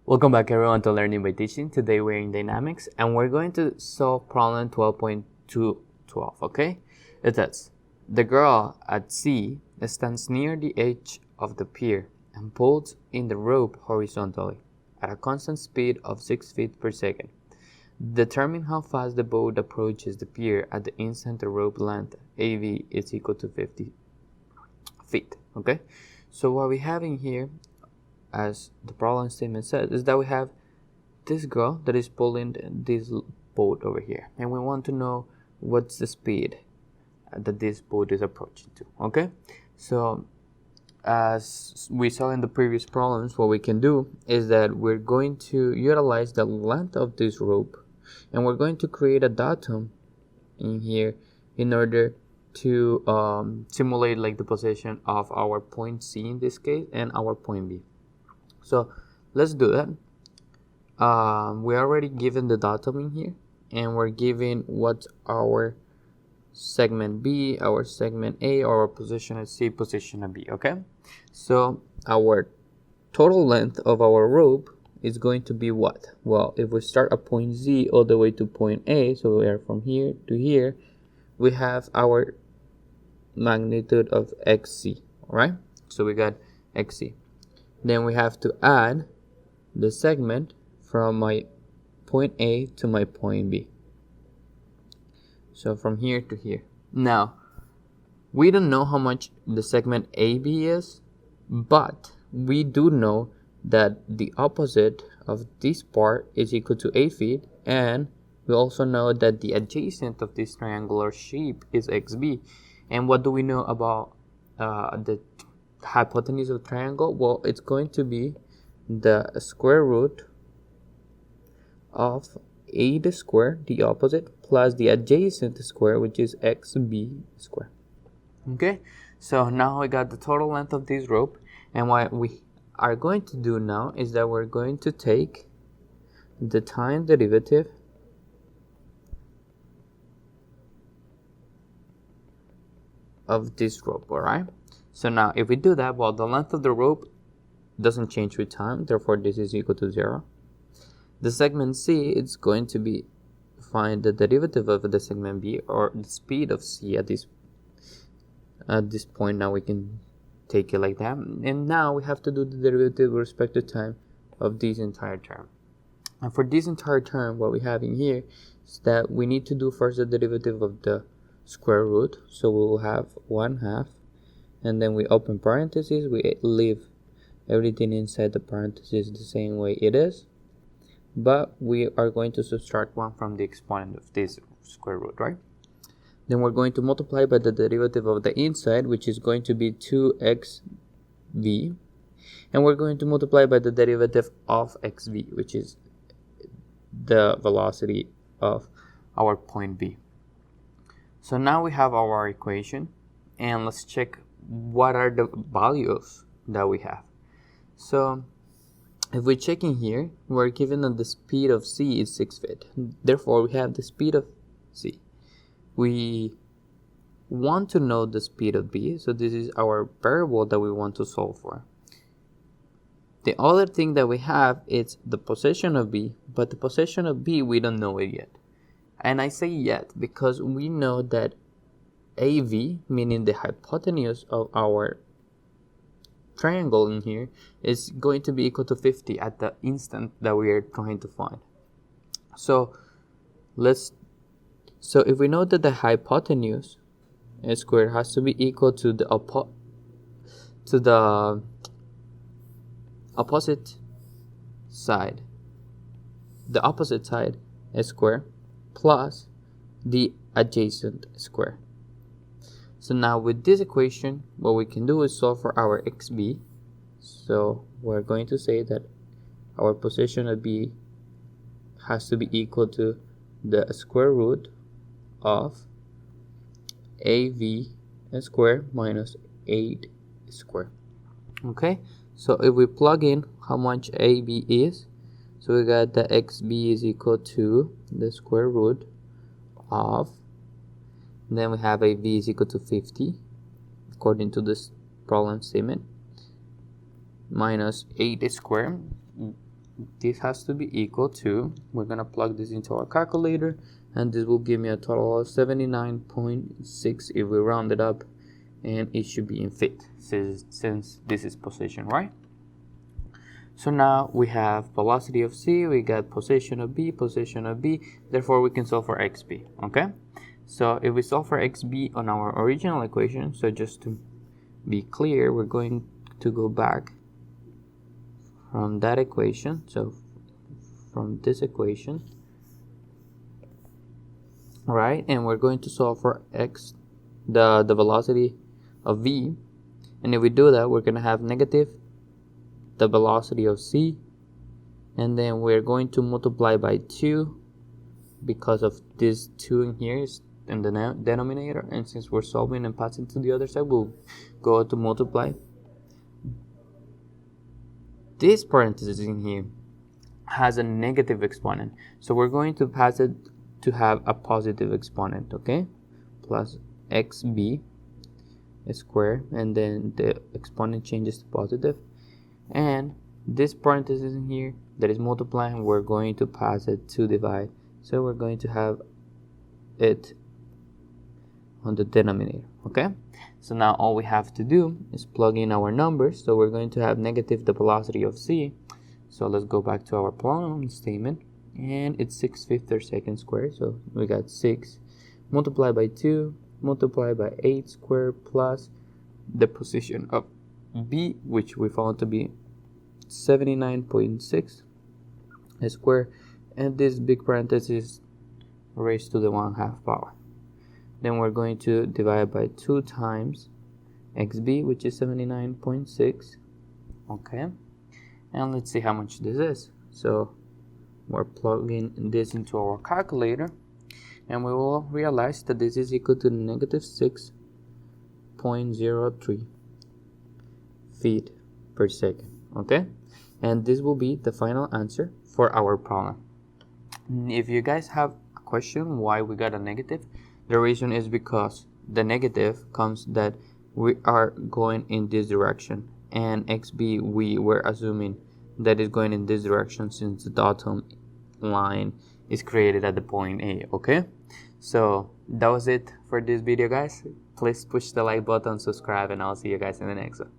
Welcome back everyone to Learning by Teaching. Today we're in dynamics and we're going to solve problem 12.212, okay? It says, the girl at C stands near the edge of the pier and pulls in the rope horizontally at a constant speed of 6 feet per second. Determine how fast the boat approaches the pier at the instant the rope length AV is equal to 50 feet, okay? So what we have in here, as the problem statement says, is that we have this girl that is pulling this boat over here, and we want to know what's the speed that this boat is approaching to. Okay, so as we saw in the previous problems, what we can do is that we're going to utilize the length of this rope, and we're going to create a datum in here in order to simulate like the position of our point C in this case and our point B. So let's do that. We're already given the datum in here, and we're given what's our segment B, our segment A, our position at C, position at B. Okay, so our total length of our rope is going to be what? Well, if we start at point Z all the way to point A, so we are from here to here, we have our magnitude of XC. All right, so we got XC. Then we have to add the segment from my point A to my point B. So from here to here. Now, we don't know how much the segment AB is, but we do know that the opposite of this part is equal to 8 feet, and we also know that the adjacent of this triangular shape is XB. And what do we know about the hypotenuse of the triangle? Well, it's going to be the square root of A the square, the opposite, plus the adjacent square, which is XB square. Okay, so now we got the total length of this rope, and what we are going to do now is that we're going to take the time derivative of this rope. All right, so now if we do that, well, the length of the rope doesn't change with time, therefore this is equal to 0. The segment C is going to be find the derivative of the segment B, or the speed of C at this point. Now we can take it like that, and now we have to do the derivative with respect to time of this entire term. And for this entire term, what we have in here is that we need to do first the derivative of the square root, so we will have 1/2, and then we open parentheses, we leave everything inside the parentheses the same way it is, but we are going to subtract 1 from the exponent of this square root, right? Then we're going to multiply by the derivative of the inside, which is going to be 2xv, and we're going to multiply by the derivative of xv, which is the velocity of our point B. So now we have our equation, and let's check what are the values that we have. So if we check in here, we're given that the speed of C is 6 feet. Therefore, we have the speed of C. We want to know the speed of B, so this is our variable that we want to solve for. The other thing that we have is the position of B, but the position of B, we don't know it yet. And I say yet because we know that AV, meaning the hypotenuse of our triangle in here, is going to be equal to 50 at the instant that we are trying to find. So if we know that the hypotenuse squared has to be equal to the opposite side, the opposite side square plus the adjacent square. So now with this equation, what we can do is solve for our xb. So we're going to say that our position of B has to be equal to the square root of AV squared minus 8 squared. Okay, so if we plug in how much AB is, so we got that xb is equal to the square root of, then we have AB is equal to 50 according to this problem statement, minus 8 squared, this has to be equal to, we're gonna plug this into our calculator, and this will give me a total of 79.6 if we round it up, and it should be in feet since this is position, right? So now we have velocity of C, we got position of B, therefore we can solve for xb, okay? So if we solve for xb on our original equation, so just to be clear, we're going to go back from that equation, so from this equation, right, and we're going to solve for x, the velocity of V, and if we do that, we're going to have negative the velocity of C, and then we're going to multiply by 2 because of this 2 in here is in the denominator, and since we're solving and passing to the other side, we'll go to multiply. This parenthesis in here has a negative exponent, so we're going to pass it to have a positive exponent, okay? Plus xb squared, and then the exponent changes to positive, and this parenthesis in here that is multiplying, we're going to pass it to divide, so we're going to have it on the denominator, okay? So now all we have to do is plug in our numbers, so we're going to have negative the velocity of C, so let's go back to our problem statement, and it's 6/5 seconds squared, so we got 6 multiplied by 2 multiplied by 8 squared plus the position of B, which we found to be 79.6 squared, and this big parenthesis raised to the 1/2 power. Then we're going to divide by 2 times xb, which is 79.6, okay, and let's see how much this is. So we're plugging this into our calculator, and we will realize that this is equal to negative 6.03 feet per second, okay? And this will be the final answer for our problem. If you guys have a question why we got a negative, the reason is because the negative comes that we are going in this direction, and xb we were assuming that is going in this direction since the datum line is created at the point A, okay? So that was it for this video, guys. Please push the like button, subscribe, and I'll see you guys in the next one.